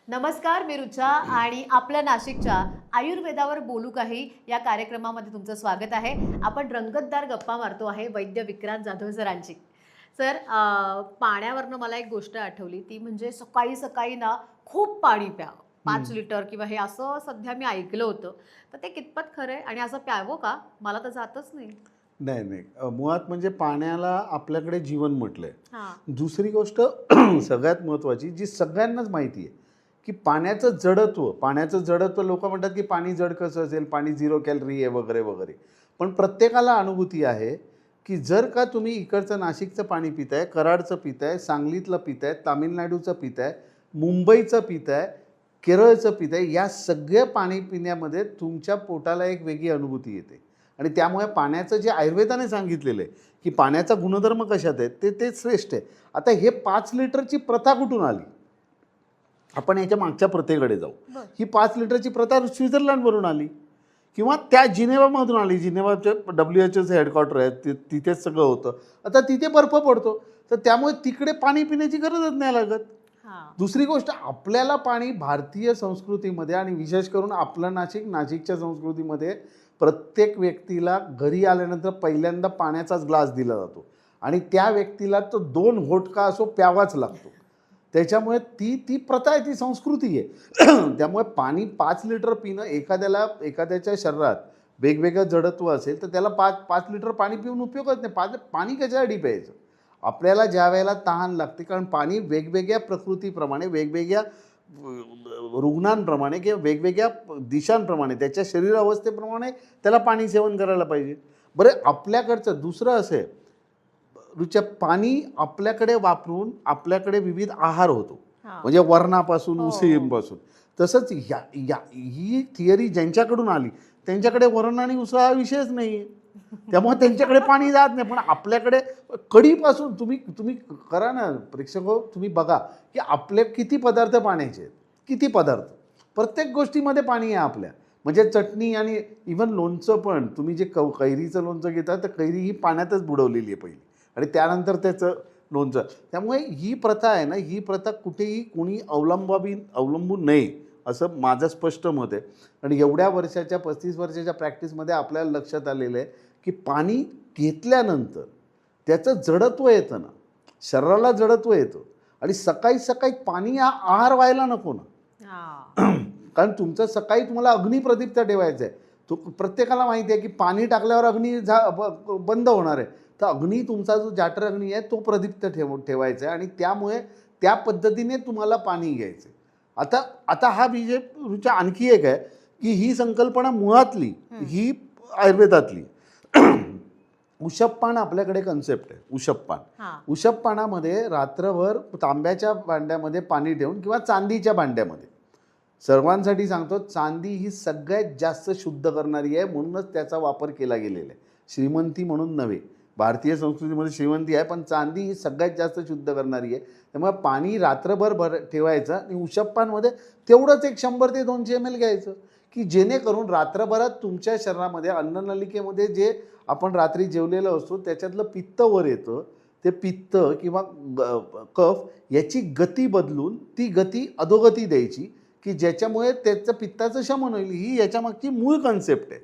नमस्कार, मी रुचा आणि आपल्या नाशिकच्या आयुर्वेदावर बोलू काही या कार्यक्रमामध्ये तुमचं स्वागत आहे. आपण रंगतदार गप्पा मारतो आहे वैद्य विक्रांत जाधव सरांची. सर, पाण्यावरनं मला एक गोष्ट आठवली, ती म्हणजे सकाळी सकाळी ना खूप पाणी प्या. 5 लिटर किंवा हे असं सध्या मी ऐकलं होतं. तर ते कितपत खरं आहे आणि असं प्यावं का? मला तर जातच नाही. नाही नाही मुळात म्हणजे पाण्याला आपल्याकडे जीवन म्हटलंय. हां. दुसरी गोष्ट सगळ्यात महत्त्वाची जी सगळ्यांनाच माहिती आहे की पाण्याचं जडत्व लोक म्हणतात की पाणी जड कसं असेल, पाणी 0 कॅलरी आहे वगैरे वगैरे. पण प्रत्येकाला अनुभूती आहे की जर का तुम्ही इकडचं नाशिकचं पाणी पिताय, कराडचं पिताय, सांगलीतलं पिताय, तामिळनाडूचं पिताय, मुंबईचं पिताय, केरळचं पिताय, या सगळ्या पाणी पिण्यामध्ये तुमच्या पोटाला एक वेगळी अनुभूती येते. आणि त्यामुळे पाण्याचं जे आयुर्वेदाने सांगितलेलं आहे की पाण्याचा गुणधर्म कशात आहे ते श्रेष्ठ आहे. आता हे 5 लिटरची प्रथा कुठून आली? आपण याच्या मागच्या प्रथेकडे जाऊ. ही 5 लिटरची प्रथा स्वित्झर्लंडवरून आली किंवा त्या जिनेवामधून आली. जिनेवाचे WHO हेडक्वार्टर आहे, तिथेच सगळं होतं. आता तिथे बर्फ पडतो, तर त्यामुळे तिकडे पाणी पिण्याची गरजच नाही लागत. दुसरी गोष्ट, आपल्याला पाणी भारतीय संस्कृतीमध्ये आणि विशेष करून आपलं नाशिकच्या संस्कृतीमध्ये प्रत्येक व्यक्तीला घरी आल्यानंतर पहिल्यांदा पाण्याचाच ग्लास दिला जातो आणि त्या व्यक्तीला तो 2 घोटका असो प्यावाच लागतो. त्याच्यामुळे ती प्रथा आहे, ती संस्कृती आहे. त्यामुळे पाणी 5 लिटर पिणं, एखाद्याच्या शरीरात वेगवेगळं जडत्व असेल तर त्याला 5 लिटर पाणी पिऊन उपयोगच नाही. पाणी कशासाठी प्यायचं? आपल्याला ज्या वेळेला तहान लागते, कारण पाणी वेगवेगळ्या प्रकृतीप्रमाणे, वेगवेगळ्या रुग्णांप्रमाणे किंवा वेगवेगळ्या दिशांप्रमाणे, त्याच्या शरीर अवस्थेप्रमाणे त्याला पाणी सेवन करायला पाहिजे. बरं, आपल्याकडचं दुसरं असं आहे, रुच्या पाणी आपल्याकडे वापरून आपल्याकडे विविध आहार होतो. म्हणजे वरणापासून उसळीपासून. तसंच ही थिअरी ज्यांच्याकडून आली त्यांच्याकडे वरण आणि उसळ हा विषयच नाही. त्यामुळे त्यांच्याकडे पाणी जात नाही. पण आपल्याकडे कढीपासून तुम्ही करा ना प्रेक्षक, तुम्ही बघा की आपले किती पदार्थ पाण्याचे आहेत, किती पदार्थ. प्रत्येक गोष्टीमध्ये पाणी आहे आपल्या. म्हणजे चटणी आणि इव्हन लोणचं पण, तुम्ही जे कैरीचं लोणचं घेता तर कैरी ही पाण्यातच बुडवलेली आहे पहिली आणि त्यानंतर त्याचं लोणचं. त्यामुळे ही प्रथा आहे ना, ही प्रथा कुठेही कोणी अवलंबून नये असं माझं स्पष्ट मत आहे. आणि एवढ्या वर्षाच्या 35 वर्षाच्या प्रॅक्टिसमध्ये आपल्याला लक्षात आलेलं आहे की पाणी घेतल्यानंतर त्याचं जडत्व येतं ना, शरीराला जडत्व येतं. आणि सकाळी सकाळी पाणी हा आहार व्हायला नको ना. कारण तुमचं सकाळी तुम्हाला अग्नी प्रदीप्त ठेवायचं आहे. तो प्रत्येकाला माहिती आहे की पाणी टाकल्यावर अग्नी बंद होणार आहे. तर अग्नी, तुमचा जो जाटर अग्नी आहे तो प्रदीप्त ठेवायचा आहे आणि त्यामुळे त्या पद्धतीने तुम्हाला पाणी घ्यायचं. आता हा विजय आणखी एक आहे की ही संकल्पना मुळातली ही आयुर्वेदातली. उशप्पान आपल्याकडे कन्सेप्ट आहे. उशप्पानामध्ये रात्रभर तांब्याच्या भांड्यामध्ये पाणी ठेवून किंवा चांदीच्या भांड्यामध्ये, सर्वांसाठी सांगतो, चांदी ही सगळ्यात जास्त शुद्ध करणारी आहे, म्हणूनच त्याचा वापर केला गेलेला आहे. श्रीमंती म्हणून नव्हे, भारतीय संस्कृतीमध्ये श्रीमंती आहे, पण चांदी ही सगळ्यात जास्त शुद्ध करणारी आहे. त्यामुळे पाणी रात्रभर ठेवायचं आणि उशप्पांमध्ये तेवढंच एक 100 ते 200 ml घ्यायचं की जेणेकरून रात्रभरात तुमच्या शरीरामध्ये, अन्ननलिकेमध्ये जे आपण रात्री जेवलेलं असतो त्याच्यातलं पित्त वर येतं. ते पित्त किंवा कफ याची गती बदलून ती गती अधोगती द्यायची की ज्याच्यामुळे त्याचं पित्ताचं शमन होईल. ही याच्यामागची मूळ कन्सेप्ट आहे.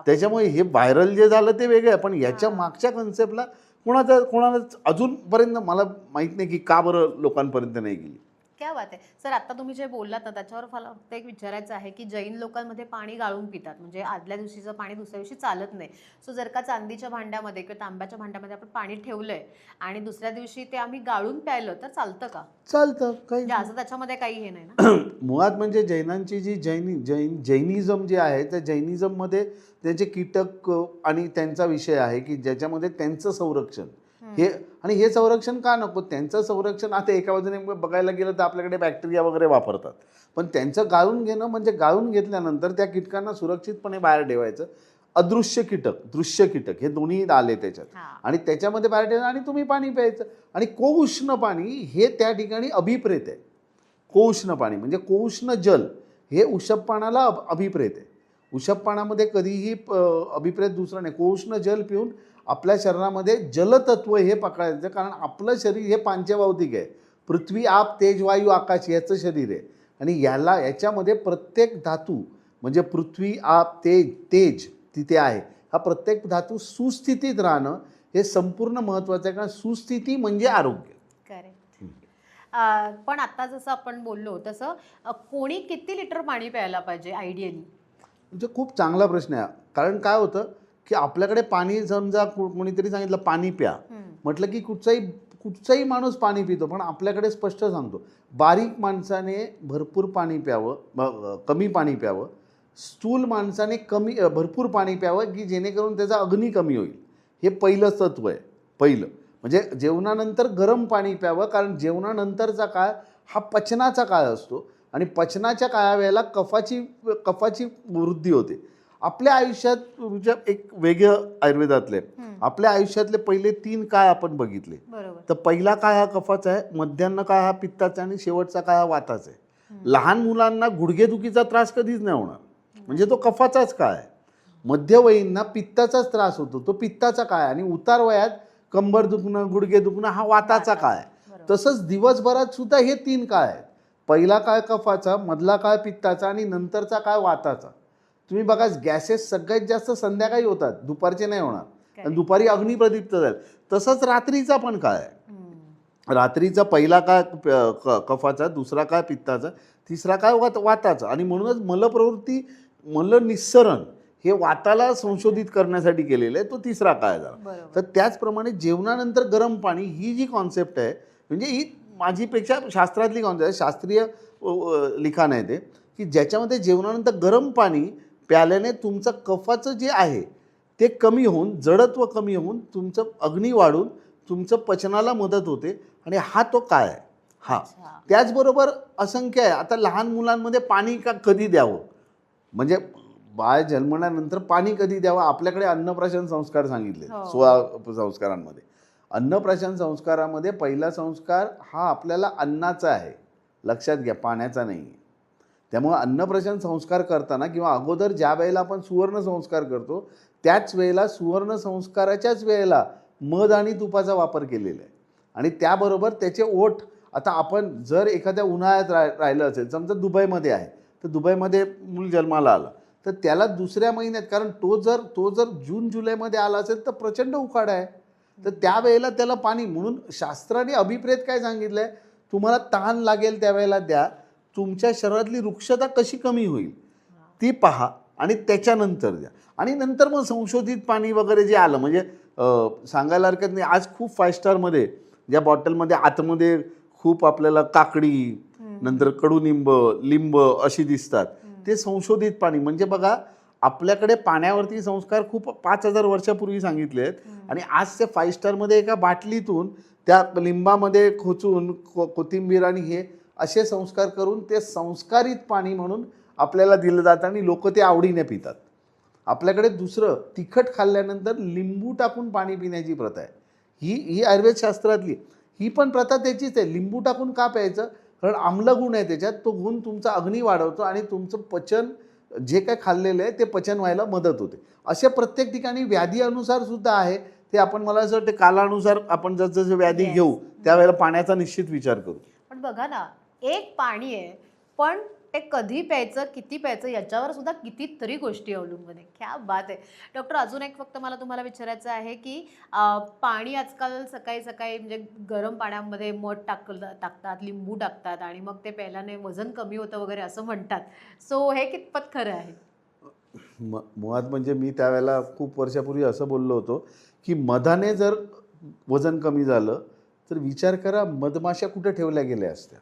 त्याच्यामुळे हे व्हायरल जे झालं ते वेगळं आहे, पण याच्या मागच्या कन्सेप्टला कोणाला अजूनपर्यंत मला माहीत नाही की का बरं लोकांपर्यंत नाही गेली. क्या बात आहे सर. आता तुम्ही जे बोललात ना, त्याच्यावर मला फक्त एक विचारायचं आहे की जैन लोकांमध्ये पाणी गाळून पितात, म्हणजे आदल्या दिवशीचं पाणी दुसऱ्या दिवशी चालत नाही. सो जर का चांदीच्या भांड्यामध्ये किंवा तांब्याच्या भांड्यामध्ये आपण पाणी ठेवलंय आणि दुसऱ्या दिवशी ते आम्ही गाळून प्यायलं तर चालतं का? चालतं, काही असं त्याच्यामध्ये काही हे नाही ना. मुळात म्हणजे जैनांची जी जैनिझम जे आहे त्या जैनिझममध्ये त्यांचे कीटक आणि त्यांचा विषय आहे की ज्याच्यामध्ये त्यांचं संरक्षण हे संरक्षण का नको? त्यांचं संरक्षण आता एका बाजूने बघायला गेलं तर आपल्याकडे बॅक्टेरिया वगैरे वापरतात, पण त्यांचं गाळून घेणं म्हणजे गाळून घेतल्यानंतर त्या कीटकांना सुरक्षितपणे बाहेर ठेवायचं. अदृश्य कीटक, दृश्य कीटक हे दोन्ही आले त्याच्यात आणि त्याच्यामध्ये बाहेर ठेवायचं आणि तुम्ही पाणी प्यायचं. आणि कोउष्ण पाणी हे त्या ठिकाणी अभिप्रेत आहे. कोउष्ण पाणी म्हणजे कोउष्ण जल हे उशप्पानाला अभिप्रेत आहे. उशप्पानामध्ये कधीही अभिप्रेत दुसरं नाही. कोउष्ण जल पिऊन आपल्या शरीरामध्ये जलतत्व हे पकडायचं, कारण आपलं शरीर हे पांचभौतिक आहे. पृथ्वी, आप, तेज, वायू, आकाश याचं शरीर आहे. आणि याच्यामध्ये प्रत्येक धातू म्हणजे पृथ्वी आप तेज तिथे आहे, हा प्रत्येक धातू सुस्थितीत राहणं हे संपूर्ण महत्त्वाचं आहे, कारण सुस्थिती म्हणजे आरोग्य. करेक्ट. पण आता जसं आपण बोललो तसं कोणी किती लिटर पाणी प्यायला पाहिजे आयडियली? म्हणजे खूप चांगला प्रश्न आहे, कारण काय होतं की आपल्याकडे पाणी समजा कोणीतरी सांगितलं पाणी प्या, म्हटलं की कुठचाही माणूस पाणी पितो, पण आपल्याकडे स्पष्ट सांगतो बारीक माणसाने भरपूर पाणी प्यावं, कमी पाणी प्यावं, स्थूल माणसाने भरपूर पाणी प्यावं की जेणेकरून त्याचा अग्नी कमी होईल. हे पहिलं तत्व आहे. पहिलं म्हणजे जेवणानंतर गरम पाणी प्यावं, कारण जेवणानंतरचा काळ हा पचनाचा काळ असतो आणि पचनाच्या काळावेळेला कफाची वृद्धी होते. आपल्या आयुष्यात एक वेगळं आयुर्वेदातले आपल्या आयुष्यातले पहिले 3 काळ आपण बघितले. बरोबर. तर पहिला काळ हा कफाचा आहे, मध्यान्ह काळ हा पित्ताचा आणि शेवटचा काळ हा वाताचा आहे. लहान मुलांना गुडघेदुखीचा त्रास कधीच नाही होणार, म्हणजे तो कफाचाच काळ आहे. मध्यवयींना पित्ताचाच त्रास होतो, तो पित्ताचा काळ आहे. आणि उतार वयात कंबर दुखणं, गुडघे दुखणं हा वाताचा काळ आहे. तसंच दिवसभरात सुद्धा हे 3 काळ आहेत. पहिला काळ कफाचा, मधला काळ पित्ताचा आणि नंतरचा काळ वाताचा. तुम्ही बघा गॅसेस सगळ्यात जास्त संध्याकाळी होतात, दुपारचे नाही होणार, आणि दुपारी अग्निप्रदीप्त जाईल. तसंच रात्रीचा पण काळ आहे. रात्रीचा पहिला काळ कफाचा, दुसरा काळ पित्ताचा, तिसरा काळ वाताचा. आणि म्हणूनच मलप्रवृत्ती मलनिस्सरण हे वाताला संशोधित करण्यासाठी केलेलं आहे, तो तिसरा काळ झाला. तर त्याचप्रमाणे जेवणानंतर गरम पाणी ही जी कॉन्सेप्ट आहे, म्हणजे ही माझीपेक्षा शास्त्रातली कॉन्सेप्ट आहे, शास्त्रीय लिखाण आहे ते, की ज्याच्यामध्ये जेवणानंतर गरम पाणी प्याल्याने तुमचं कफाचं जे आहे ते कमी होऊन, जडत्व कमी होऊन, तुमचं अग्नी वाढून तुमचं पचनाला मदत होते. आणि हा तो काळ आहे. हा त्याचबरोबर असंख्य आहे. आता लहान मुलांमध्ये पाणी कधी द्यावं, म्हणजे बाळ जन्मल्यानंतर पाणी कधी द्यावं, आपल्याकडे अन्नप्राशन संस्कार सांगितले 16 संस्कारांमध्ये. अन्नप्राशन संस्कारामध्ये पहिला संस्कार हा आपल्याला अन्नाचा आहे, लक्षात घ्या, पाण्याचा नाही आहे. त्यामुळे अन्नप्राशन संस्कार करताना किंवा अगोदर ज्या वेळेला आपण सुवर्ण संस्कार करतो त्याच वेळेला सुवर्ण संस्काराच्याच वेळेला मध आणि तुपाचा वापर केलेला आहे. आणि त्याबरोबर त्याचे ओठ, आता आपण जर एखाद्या उन्हाळ्यात राहिलं असेल, समजा दुबईमध्ये आहे, तर दुबईमध्ये मूल जन्माला आला तर त्याला दुसऱ्या महिन्यात, कारण तो जर जून जुलैमध्ये आला असेल तर प्रचंड उकाडा आहे, तर त्यावेळेला त्याला पाणी. म्हणून शास्त्राने अभिप्रेत काय सांगितलं आहे, तुम्हाला तहान लागेल त्यावेळेला द्या, तुमच्या शरीरातली वृक्षता कशी कमी होईल ती पहा आणि त्याच्यानंतर द्या. आणि नंतर मग संशोधित पाणी वगैरे जे आलं, म्हणजे सांगायला हरकत नाही, आज खूप 5 स्टारमध्ये ज्या बॉटलमध्ये आतमध्ये खूप आपल्याला काकडी, नंतर कडुनिंब, लिंब अशी दिसतात, ते संशोधित पाणी. म्हणजे बघा, आपल्याकडे पाण्यावरती संस्कार खूप 5000 वर्षापूर्वी सांगितले आहेत, आणि आज ते 5 स्टारमध्ये एका बाटलीतून त्या लिंबामध्ये खोचून कोथिंबीर आणि हे असे संस्कार करून ते संस्कारित पाणी म्हणून आपल्याला दिलं जातं आणि लोक ते आवडीने पितात. आपल्याकडे दुसरं, तिखट खाल्ल्यानंतर लिंबू टाकून पाणी पिण्याची प्रथा आहे. ही आयुर्वेदशास्त्रातली ही पण प्रथा त्याचीच आहे. लिंबू टाकून का प्यायचं, कारण आम्ल गुण आहे त्याच्यात, तो गुण तुमचा अग्नी वाढवतो आणि तुमचं पचन जे काय खाल्लेलं आहे ते पचन व्हायला मदत होते. असे प्रत्येक ठिकाणी व्याधी अनुसार सुद्धा आहे ते. आपण मला असं वाटतं कालानुसार आपण जसं व्याधी घेऊ त्यावेळेला पाण्याचा निश्चित विचार करू. पण बघा ना, एक पाणी आहे, पण ते कधी प्यायचं, किती प्यायचं याच्यावर सुद्धा कितीतरी गोष्टी अवलंबून आहे. क्या बात आहे डॉक्टर. अजून एक फक्त मला तुम्हाला विचारायचं आहे की पाणी आजकाल सकाळी सकाळी म्हणजे गरम पाण्यामध्ये मध टाकतात, लिंबू टाकतात आणि मग ते प्यायल्याने वजन कमी होतं वगैरे असं म्हणतात. सो हे कितपत खरं आहे? मुळात म्हणजे मी त्यावेळेला खूप वर्षापूर्वी असं बोललो होतो की मधाने जर वजन कमी झालं तर विचार करा मधमाशा कुठे ठेवल्या गेल्या असत्या.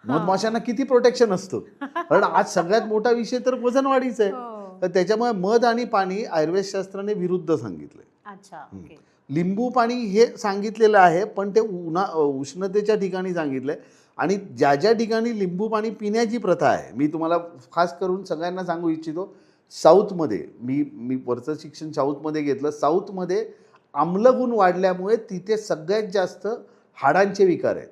मधमाशांना किती प्रोटेक्शन असतं, कारण आज सगळ्यात मोठा विषय तर वजन वाढीचा आहे. तर त्याच्यामुळे मध आणि पाणी आयुर्वेदशास्त्राने विरुद्ध सांगितलंय. अच्छा, लिंबू पाणी हे सांगितलेलं आहे, पण ते उष्णतेच्या ठिकाणी सांगितलंय. आणि ज्या ज्या ठिकाणी लिंबू पाणी पिण्याची प्रथा आहे, मी तुम्हाला खास करून सगळ्यांना सांगू इच्छितो, साऊथमध्ये मी वरचं शिक्षण साऊथमध्ये घेतलं. साऊथमध्ये आम्लगुण वाढल्यामुळे तिथे सगळ्यात जास्त हाडांचे विकार आहेत,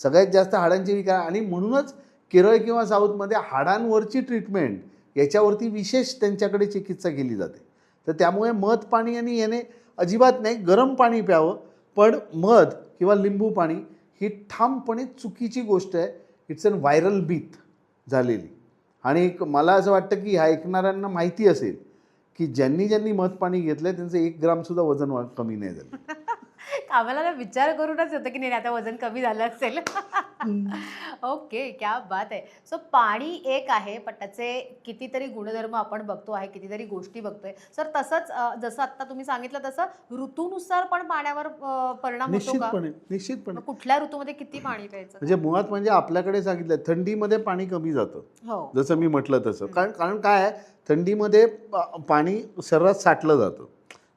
सगळ्यात जास्त हाडांचे विकार. आणि म्हणूनच केरळ किंवा साऊथमध्ये हाडांवरची ट्रीटमेंट याच्यावरती विशेष त्यांच्याकडे चिकित्सा केली जाते. तर त्यामुळे मध पाणी आणि याने अजिबात नाही, गरम पाणी प्यावं, पण मध किंवा लिंबू पाणी ही ठामपणे चुकीची गोष्ट आहे. इट्स अन व्हायरल बीथ झालेली. आणि मला असं वाटतं की ह्या ऐकणाऱ्यांना माहिती असेल की ज्यांनी ज्यांनी मध पाणी घेतलंय त्यांचं 1 ग्रामसुद्धा वजन कमी नाही झालं. आम्हाला ना विचार करूनच होतं की नाही आता वजन कमी झालं असेल. ओके, क्या बात आहे. सो पाणी एक आहे, पण त्याचे कितीतरी गुणधर्म आपण बघतो आहे, कितीतरी गोष्टी बघतोय. सर तसंच जसं आत्ता तुम्ही सांगितलं तसं ऋतूनुसार पण पाण्यावर परिणाम होतो का? निश्चितपणे. मग कुठल्या ऋतूमध्ये किती पाणी प्यायचं? म्हणजे मुळात म्हणजे आपल्याकडे सांगितलं थंडीमध्ये पाणी कमी जातं, हो. जसं मी म्हटलं तसं. कारण काय आहे, थंडीमध्ये पाणी शरीरात साठलं जातं.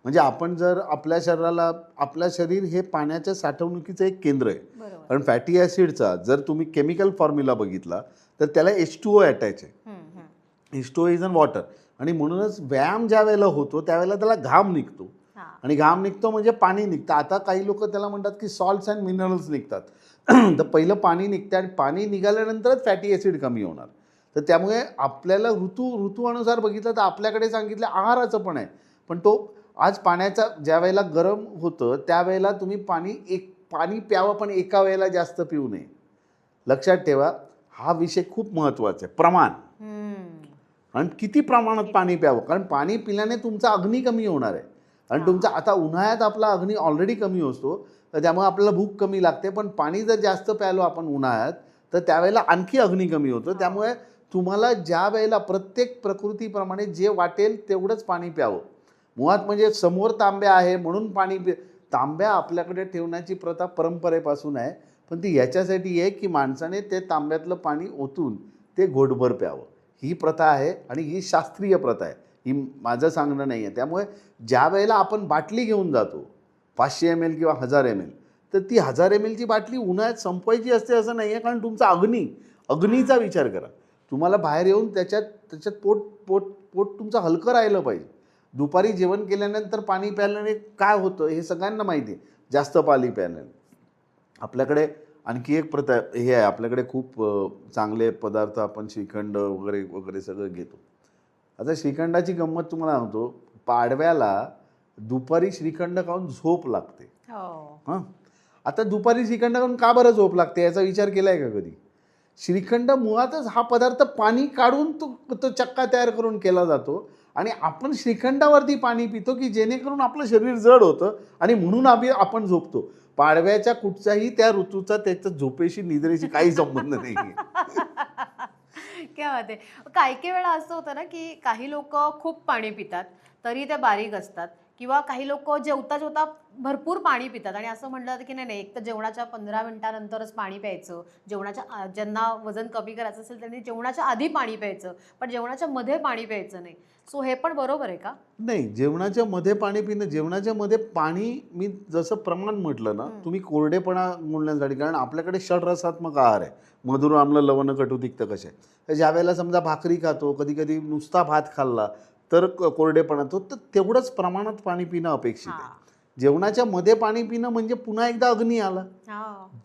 म्हणजे आपण जर आपल्या शरीराला, आपलं शरीर हे पाण्याच्या साठवणुकीचं एक केंद्र आहे. बरोबर. कारण फॅटी ॲसिडचा जर तुम्ही केमिकल फॉर्म्युला बघितला तर त्याला H2O अटॅच आहे. H2O is an water. आणि म्हणूनच व्यायाम ज्या वेळेला होतो त्यावेळेला त्याला घाम निघतो. हां. आणि घाम निघतो म्हणजे पाणी निघतं. आता काही लोक त्याला म्हणतात की सॉल्ट्स अँड मिनरल्स निघतात. तर पहिलं पाणी निघतं आणि पाणी निघाल्यानंतरच फॅटी ॲसिड कमी होणार. तर त्यामुळे आपल्याला ऋतूनुसार बघितलं तर आपल्याकडे सांगितलं आहाराचं पण आहे. पण तो आज पाण्याचा ज्या वेळेला गरम होतं त्यावेळेला तुम्ही पाणी प्यावं, पण एका वेळेला जास्त पिऊ नये. लक्षात ठेवा, हा विषय खूप महत्त्वाचा आहे. प्रमाण. आणि किती प्रमाणात पाणी प्यावं, कारण पाणी पिल्याने तुमचा अग्नी कमी होणार आहे. आणि तुमचा आता उन्हाळ्यात आपला अग्नी ऑलरेडी कमी असतो, तर त्यामुळे आपल्याला भूक कमी लागते. पण पाणी जर जास्त प्यालो आपण उन्हाळ्यात तर त्यावेळेला आणखी अग्नी कमी होतं. त्यामुळे तुम्हाला ज्या वेळेला प्रत्येक प्रकृतीप्रमाणे जे वाटेल तेवढंच पाणी प्यावं. मुळात म्हणजे समोर तांब्या आहे म्हणून पाणी तांब्या आपल्याकडे ठेवण्याची प्रथा परंपरेपासून आहे. पण ती याच्यासाठी आहे की माणसाने ते तांब्यातलं पाणी ओतून ते घोटभर प्यावं. ही प्रथा आहे आणि ही शास्त्रीय प्रथा आहे. ही माझं सांगणं नाही आहे. त्यामुळे ज्या वेळेला आपण बाटली घेऊन जातो 500 ml किंवा 1000 ml, तर ती 1000 ml ची बाटली उन्हाळ्यात संपवायची असते असं नाही आहे. कारण तुमचा अग्नीचा विचार करा. तुम्हाला बाहेर येऊन त्याच्यात पोट तुमचं हलकं राहिलं पाहिजे. दुपारी जेवण केल्यानंतर पाणी प्यायल्याने काय होतं हे सगळ्यांना माहिती आहे. जास्त पाणी प्यायल्याने आपल्याकडे आणखी एक प्रथा हे आहे. आपल्याकडे खूप चांगले पदार्थ आपण श्रीखंड वगैरे वगैरे सगळं घेतो. आता श्रीखंडाची गंमत तुम्हाला सांगतो. पाडव्याला दुपारी श्रीखंड खाऊन झोप लागते. हां, आता दुपारी श्रीखंड खाऊन का बरं झोप लागते याचा विचार केला आहे का कधी? श्रीखंड मुळातच हा पदार्थ पाणी काढून तो चक्का तयार करून केला जातो. आणि आपण श्रीखंडावरती पाणी पितो की जेणेकरून आपलं शरीर जड होतं आणि म्हणून आपण झोपतो. पाडव्याच्या कुठचाही त्या ऋतूचा त्याच्या झोपेशी निद्रेशी काही संबंध नाही आहे. क्या बात आहे. काही वेळा असं होतं ना की काही लोक खूप पाणी पितात तरी ते बारीक असतात, किंवा काही लोक जेवता जेवता भरपूर पाणी पितात आणि असं म्हटलं जातं की नाही एक तर जेवणाच्या 15 मिनिटानंतरच पाणी प्यायचं. ज्यांना वजन कमी करायचं असेल त्यांनी जेवणाच्या आधी पाणी प्यायचं, पण जेवणाच्या मध्ये पाणी प्यायचं नाही. सो हे पण बरोबर आहे का? नाही, जेवणाच्या मध्ये पाणी पिणं, जेवणाच्या मध्ये पाणी मी जसं प्रमाण म्हटलं ना, तुम्ही कोरडेपणा बोलण्यासाठी, कारण आपल्याकडे षडरसात्मक आहार आहे. मधुर, आम्ल, लवण, कटू, तिक्त कसे. तर ज्या वेळेला समजा भाकरी खातो, कधी कधी नुसता भात खाल्ला तर कोरडेपणा तो, तर तेवढंच प्रमाणात पाणी पिणं अपेक्षित आहे. जेवणाच्या मध्ये पाणी पिणं म्हणजे पुन्हा एकदा अग्नी आला.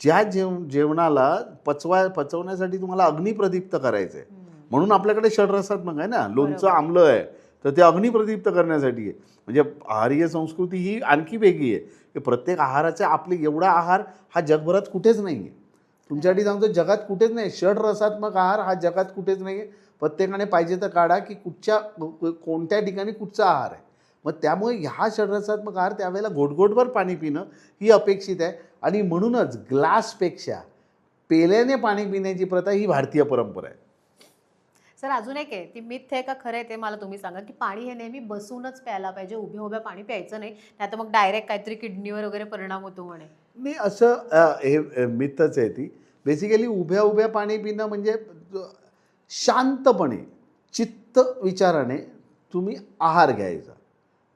ज्या जेवणाला पचवण्यासाठी तुम्हाला अग्नी प्रदीप्त करायचं आहे, म्हणून आपल्याकडे षडरसात्मक आहे ना. लोणचं आम्ल आहे तर ते अग्नी प्रदीप्त करण्यासाठी आहे. म्हणजे आहारीय संस्कृती ही आणखी वेगळी आहे की प्रत्येक आहाराचे आपले एवढा आहार हा जगभरात कुठेच नाही आहे. तुमच्यासाठी सांगतो, जगात कुठेच नाही. षडरसात्मक आहार हा जगात कुठेच नाही आहे. प्रत्येकाने पाहिजे तर काढा की कोणत्या ठिकाणी कुठचा आहार आहे. मग त्यामुळे ह्या षडरसात्मक आहार त्यावेळेला घोटघोटभर पाणी पिणं ही अपेक्षित आहे. आणि म्हणूनच ग्लासपेक्षा पेल्याने पाणी पिण्याची प्रथा ही भारतीय परंपरा आहे. सर अजून एक आहे, ती मिथ आहे का खरं आहे ते मला तुम्ही सांगा, की पाणी हे नेहमी बसूनच प्यायला पाहिजे, उभ्या पाणी प्यायचं नाही, नाही तर मग डायरेक्ट काहीतरी किडनीवर वगैरे परिणाम होतो म्हणे. नाही, असं हे मिथच आहे. ती बेसिकली उभ्या पाणी पिणं म्हणजे शांतपणे चित्त विचाराने तुम्ही आहार घ्यायचा.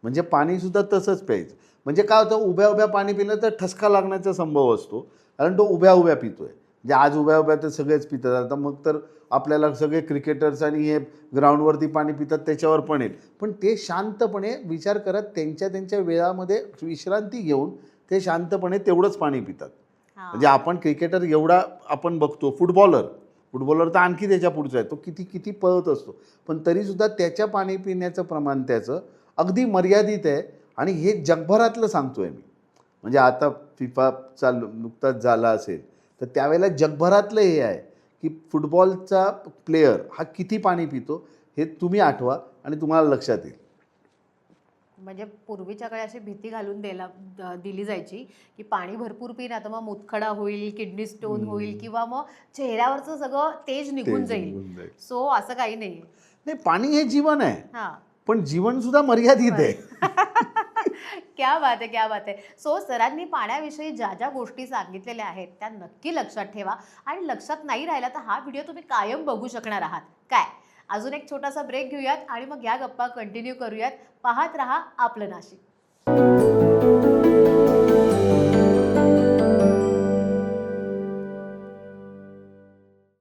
म्हणजे पाणीसुद्धा तसंच प्यायचं. म्हणजे काय होतं, उभ्या पाणी पिलं तर ठसका लागण्याचा संभव असतो, कारण तो उभ्या पितोय. म्हणजे आज उभ्या तर सगळेच पितात. आता मग तर आपल्याला सगळे क्रिकेटर्स आणि हे ग्राउंडवरती पाणी पितात त्याच्यावर पण येईल. पण ते शांतपणे विचार करत त्यांच्या वेळामध्ये विश्रांती घेऊन ते शांतपणे तेवढंच पाणी पितात. म्हणजे आपण क्रिकेटर एवढा आपण बघतो, फुटबॉलर तर आणखी त्याच्या पुढचा आहे, तो किती पळत असतो, पण तरीसुद्धा त्याच्या पाणी पिण्याचं प्रमाण त्याचं अगदी मर्यादित आहे. आणि हे जगभरातलं सांगतोय मी. म्हणजे आता फिफा नुकताच झाला असेल तर त्यावेळेला जगभरातलं हे आहे की फुटबॉलचा प्लेयर हा किती पाणी पितो हे तुम्ही आठवा आणि तुम्हाला लक्षात येईल. म्हणजे पूर्वीच्या काळी अशी भीती घालून दिली जायची की पाणी भरपूर पी ना तर मग मुतखडा होईल, किडनी स्टोन होईल किंवा मग चेहऱ्यावरचं सगळं तेज निघून तेज जाईल. निघून जाईल. सो असं काही नाही. नाही, पाणी हे जीवन आहे, हां. पण जीवन सुद्धा मर्यादित आहे. क्या बात आहे, क्या बात आहे. सो सरांनी पाण्याविषयी ज्या ज्या गोष्टी सांगितलेल्या आहेत त्या नक्की लक्षात ठेवा आणि लक्षात नाही राहिला तर हा व्हिडिओ तुम्ही कायम बघू शकणार आहात. काय अजून एक छोटासा ब्रेक घेऊयात आणि मग या गप्पा कंटिन्यू करूयात. पाहत रहा आपलं नाशिक.